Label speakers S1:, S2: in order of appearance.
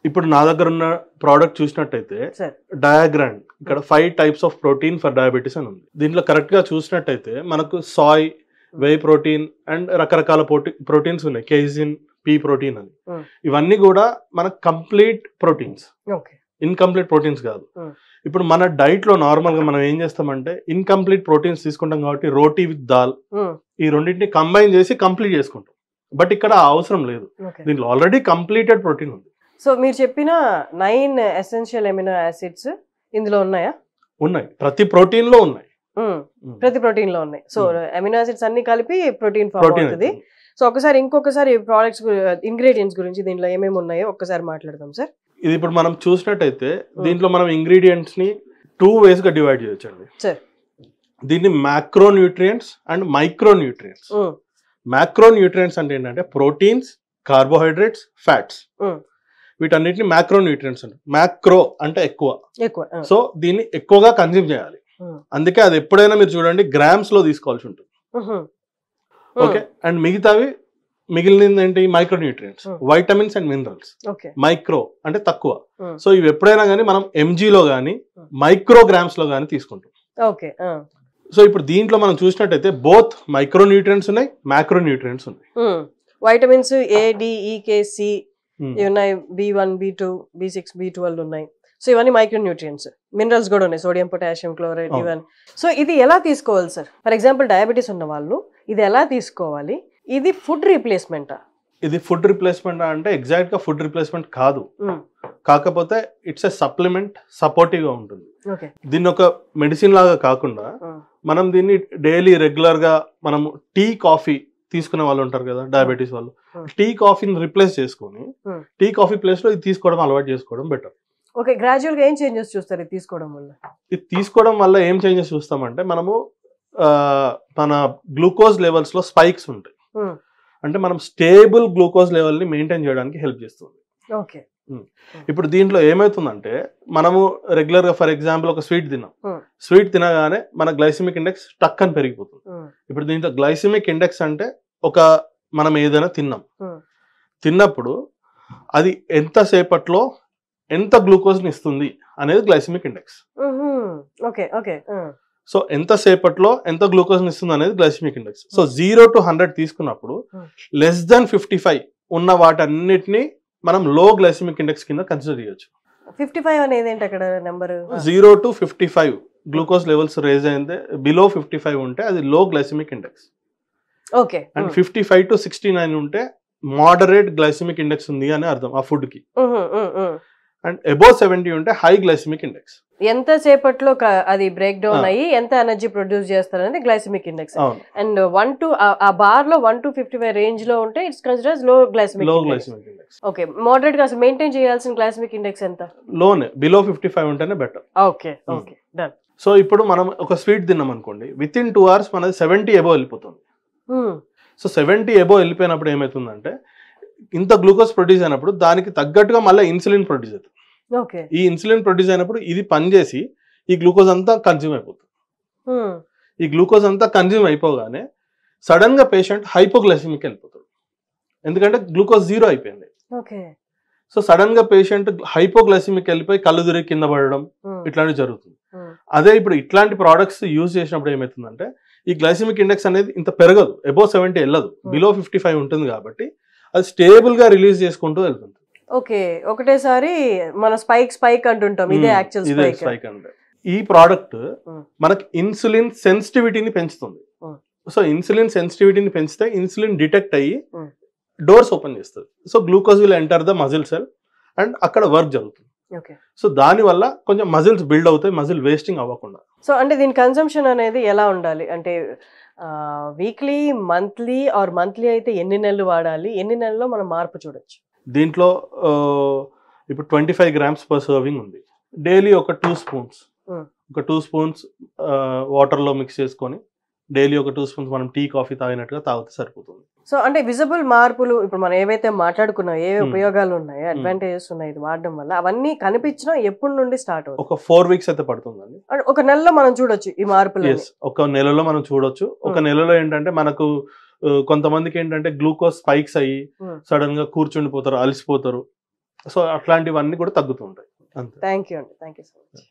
S1: ఇప్పుడు నా దగ్గర ఉన్న ప్రోడక్ట్ చూసినట్టయితే డయాగ్రామ్ ఇక్కడ 5 types of protein for diabetes అని ఉంది. దీంట్లో కరెక్ట్ గా చూసినట్టయితే మనకు సాయ్, వే ప్రోటీన్ అండ్ రకరకాల ప్రోటీన్స్ ఉన్నాయి, కేజిన్, పీ ప్రోటీన్ అని. ఇవన్నీ కూడా మనకు కంప్లీట్ ప్రోటీన్స్, ఇన్కంప్లీట్ ప్రోటీన్స్ కాదు. ఇప్పుడు మన డైట్ లో నార్మల్ గా మనం ఏం చేస్తామంటే ఇన్కంప్లీట్ ప్రోటీన్స్ తీసుకుంటాం కాబట్టి రోటీ విత్ దాల్ ఈ రెండింటిని కంబైన్ చేసి కంప్లీట్ చేసుకుంటాం. బట్ ఇక్కడ అవసరం లేదు, దీంట్లో ఆల్రెడీ కంప్లీటెడ్ ప్రోటీన్ ఉంది.
S2: సో మీరు చెప్పిన 9 ఎసెన్షియల్ అమినో యాసిడ్స్ ఇందులో ఉన్నాయా?
S1: ఉన్నాయి, ప్రతి ప్రోటీన్ లో ఉన్నాయి.
S2: ప్రతి ప్రోటీన్ లో ఉన్నాయి. సో అమినో యాసిడ్స్ అన్ని కలిపి ప్రోటీన్ ఫామ్ అవుతుంది. సో ఇంకొకసారి ప్రోడక్ట్స్ ఇంగ్రీడియంట్స్ గురించి దీంట్లో ఏమేమి ఉన్నాయో ఒక్కసారి మాట్లాడదాం సార్.
S1: ఇది ఇప్పుడు మనం చూసినట్టయితే దీంట్లో మనం ఇంగ్రీడియంట్స్ ని 2 ways గా డివైడ్ చేయొచ్చండి సార్. దీన్ని macro nutrients and micro nutrients. Macro nutrients అంటే ఏంటంటే ప్రోటీన్స్, కార్బోహైడ్రేట్స్, ఫ్యాట్స్, వీటన్నిటిని మ్యాక్రో న్యూట్రియంట్స్ అంటారు. మ్యాక్రో అంటే ఎక్కువ, సో దీన్ని ఎక్కువగా కన్జ్యూమ్ చేయాలి. అందుకే అది ఎప్పుడైనా మీరు చూడండి గ్రామ్స్ లో తీసుకోవాల్సి ఉంటుంది. ఓకే, అండ్ మిగిలినది ఏంటి? Micro nutrients, vitamins and minerals. Micro అంటే తక్కువ, సో ఇవి ఎప్పుడైనా కానీ మనం ఎంజీలో కానీ మైక్రోగ్రామ్స్ లో కానీ తీసుకుంటాం. సో ఇప్పుడు దీంట్లో మనం చూసినట్టయితే బోత్ మైక్రో న్యూట్రియంట్స్ ఉన్నాయి, మ్యాక్రో న్యూట్రియంట్స్ ఉన్నాయి.
S2: వైటమిన్స్ A-D-E-K-C ఉన్నాయి, B1, B2, B6, B12 ఉన్నాయి. సో ఇవన్నీ మైక్రో న్యూట్రియంట్స్. మినరల్స్ కూడా ఉన్నాయి, సోడియం, పొటాషియం, క్లోరైడ్, ఇవన్నీ. సో ఇది ఎలా తీసుకోవాలి సార్? ఫర్ ఎగ్జాంపుల్ డయాబెటీస్ ఉన్న వాళ్ళు ఇది ఎలా తీసుకోవాలి? ఇది ఫుడ్ రీప్లేస్మెంటా?
S1: ఇది ఫుడ్ రిప్లేస్మెంట్ అంటే ఎగ్జాక్ట్ గా ఫుడ్ రిప్లేస్మెంట్ కాదు, కాకపోతే ఇట్స్ ఎ సప్లిమెంట్, సపోర్టివ్ గా ఉంటుంది. దీన్ని ఒక మెడిసిన్ లాగా కాకుండా మనం దీన్ని డైలీ రెగ్యులర్ గా మనం టీ, కాఫీ తీసుకునే వాళ్ళు ఉంటారు కదా డయాబెటీస్ వాళ్ళు, టీ కాఫీని రిప్లేస్ చేసుకొని టీ కాఫీ ప్లేస్ లో ఇది తీసుకోవడం అలవాటు చేసుకోవడం బెటర్.
S2: ఓకే, గ్రాడ్యువల్ గా ఏం చేంజెస్ చూస్తారు ఇది తీసుకోవడం వల్ల?
S1: ఇది తీసుకోవడం వల్ల ఏం చేంజెస్ చూస్తామంటే మనము మన గ్లూకోజ్ లెవెల్స్ లో స్పైక్స్ ఉంటాయి. అంటే మనం స్టేబుల్ గ్లూకోజ్ లెవెల్ ని మెయింటైన్ చేయడానికి హెల్ప్ చేస్తుంది.
S2: ఓకే,
S1: ఇప్పుడు దీంట్లో ఏమవుతుందంటే మనము రెగ్యులర్ గా ఫర్ ఎగ్జాంపుల్ ఒక స్వీట్ తిన్నాం, స్వీట్ తినగానే మన గ్లైసిమిక్ ఇండెక్స్ టక్ అని పెరిగిపోతుంది. ఇప్పుడు దీంట్లో గ్లైసిమిక్ ఇండెక్స్ అంటే మనం ఏదైనా తిన్నప్పుడు అది ఎంతసేపట్లో ఎంత గ్లూకోజ్ ని ఇస్తుంది అనేది గ్లైసిమిక్ ఇండెక్స్. సో ఎంతసేపట్లో ఎంత గ్లూకోజ్ ని ఇస్తుంది అనేది గ్లైసిమిక్ ఇండెక్స్. సో 0 to 100 తీసుకున్నప్పుడు లెస్ దాన్ 55 ఉన్న వాటన్నిటిని మనం లో గ్లైసిమిక్ ఇండెక్స్ కింద కన్సిడర్ చేయొచ్చు.
S2: 55 అనేది ఏంటి అక్కడ number?
S1: 0 to 55 glucose levels raise అయింది, బిలో 55 ఉంటే అది low glycaemic index.
S2: Okay,
S1: and 55 to 69 ఉంటే మోడరేట్ గ్లైసిమిక్ ఇండెక్స్ ఉంది అని అర్థం ఆ ఫుడ్ కి. అండ్ అబోవ్ 70 ఉంటే హై గ్లైసిమిక్ ఇండెక్స్.
S2: ఎంత సేపట్లో అది బ్రేక్ డౌన్ అయ్యి ఎంత ఎనర్జీ ప్రొడ్యూస్ చేస్తారనేది గ్లైసిమిక్ ఇండెక్స్. అండ్ 1 to ఆ బార్ లో 1 to 55 రేంజ్ లో ఉంటే ఇట్స్ కన్సిడర్డ్ లో గ్లైసిమిక్ ఇండెక్స్. ఓకే, మోడరేట్ గా మెయింటైన్ చేయాల్సిన గ్లైసిమిక్ ఇండెక్స్ ఎంత?
S1: లోనే, బిలో 55 ఉంటేనే better.
S2: Okay, okay, done.
S1: So ఇప్పుడు మనం ఒక స్వీట్ తిన్నాం అనుకోండి, విత్ ఇన్ 2 hours మనది 70 అబోవ్ వెళ్ళిపోతుంది. సో 70 అబోవ్ వెళ్ళిపోయినప్పుడు ఏమవుతుందంటే ఇంత గ్లూకోజ్ ప్రొడ్యూస్ అయినప్పుడు దానికి తగ్గట్టుగా మళ్ళీ ఇన్సులిన్ ప్రొడ్యూస్ అవుతుంది. ఈ ఇన్సులిన్ ప్రొడ్యూస్ అయినప్పుడు ఇది పనిచేసి ఈ గ్లూకోజ్ అంతా కన్జ్యూమ్ అయిపోతుంది. ఈ గ్లూకోజ్ అంతా కన్జ్యూమ్ అయిపోగానే సడన్ గా పేషెంట్ హైపోగ్లైసిమిక్ వెళ్ళిపోతాడు, ఎందుకంటే గ్లూకోజ్ 0 అయిపోయింది. సో సడన్ గా పేషెంట్ హైపోగ్లైసిమిక్ వెళ్ళిపోయి కళ్ళు తిరిగి కింద పడడం ఇట్లాంటివి జరుగుతుంది. అదే ఇప్పుడు ఇట్లాంటి ప్రోడక్ట్స్ యూజ్ చేసినప్పుడు ఏమవుతుందంటే ఈ గ్లైసిమిక్ ఇండెక్స్ అనేది ఇంత పెరగదు, అబోవ్ 70 వెళ్ళదు, బిలో 55 ఉంటుంది కాబట్టి అది స్టేబుల్ గా రిలీజ్ చేసుకుంటూ వెళ్తుంది.
S2: ఓకే, ఒకటేసారి మన స్పైక్ అంటుంటాం, ఇదే యాక్చువల్ స్పైక్
S1: అంటే. ఈ ప్రోడక్ట్ మనకి ఇన్సులిన్ సెన్సిటివిటీని పెంచుతుంది. సో ఇన్సులిన్ సెన్సిటివిటీని పెంచితే ఇన్సులిన్ డిటెక్ట్ అయ్యి డోర్స్ ఓపెన్ చేస్తుంది. So glucose will enter the muscle cell and అక్కడ వర్క్ జరుగుతుంది. సో దాని వల్ల కొంచెం మజిల్స్ బిల్డ్ అవుతాయి, మజిల్ వేస్టింగ్ అవ్వకుండా.
S2: సో అంటే దీని కన్సంప్షన్ అనేది ఎలా ఉండాలి అంటే వీక్లీ, మంత్లీ ఆర్ మంత్లీ అయితే ఎన్ని నెలలు వాడాలి, ఎన్ని నెలల్లో మనం మార్పు చూడొచ్చు?
S1: దీంట్లో ఇప్పుడు 25 grams per serving ఉంది. డైలీ ఒక 2 spoons వాటర్లో మిక్స్ చేసుకొని డైలీ ఒక 2 spoons మనం టీ, కాఫీ తాగినట్టుగా తాగితే సరిపోతుంది.
S2: సో అంటే విజిబుల్ మార్పులు ఇప్పుడు మనం ఏవైతే మాట్లాడుకున్నాం, ఏ ఉపయోగాలు ఉన్నాయి, అడ్వాంటేజెస్ ఉన్నాయి ఇది వాడడం వల్ల, అవన్నీ కనిపించడం ఎప్పటి నుండి స్టార్ట్ అవుతుంది?
S1: ఒక 4 weeks అయితే పడుతుందండి.
S2: ఒక నెలలో మనం చూడొచ్చు ఈ మార్పులు?
S1: ఒక నెలలో మనం చూడొచ్చు. ఒక నెలలో ఏంటంటే మనకు కొంతమందికి ఏంటంటే గ్లూకోజ్ స్పైక్స్ అయ్యి సడన్ గా కూర్చుండిపోతారు, అలసిపోతారు. సో అట్లాంటివన్నీ కూడా తగ్గుతూ ఉంటాయి అంతే.
S2: థ్యాంక్ యూ అండి, థ్యాంక్ యూ సో మచ్.